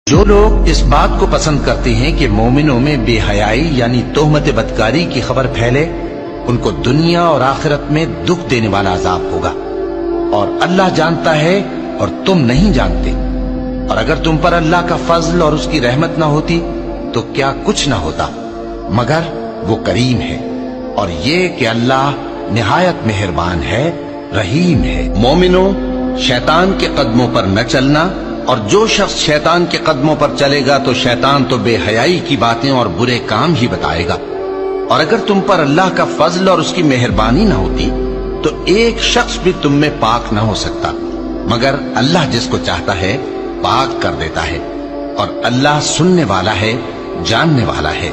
جو لوگ اس بات کو پسند کرتے ہیں کہ مومنوں میں بے حیائی یعنی تہمت بدکاری کی خبر پھیلے، ان کو دنیا اور آخرت میں دکھ دینے والا عذاب ہوگا، اور اللہ جانتا ہے اور تم نہیں جانتے۔ اور اگر تم پر اللہ کا فضل اور اس کی رحمت نہ ہوتی تو کیا کچھ نہ ہوتا، مگر وہ کریم ہے، اور یہ کہ اللہ نہایت مہربان ہے، رحیم ہے۔ مومنوں، شیطان کے قدموں پر نہ چلنا، اور جو شخص شیطان کے قدموں پر چلے گا تو شیطان تو بے حیائی کی باتیں اور برے کام ہی بتائے گا۔ اور اگر تم پر اللہ کا فضل اور اس کی مہربانی نہ ہوتی تو ایک شخص بھی تم میں پاک نہ ہو سکتا، مگر اللہ جس کو چاہتا ہے پاک کر دیتا ہے، اور اللہ سننے والا ہے، جاننے والا ہے۔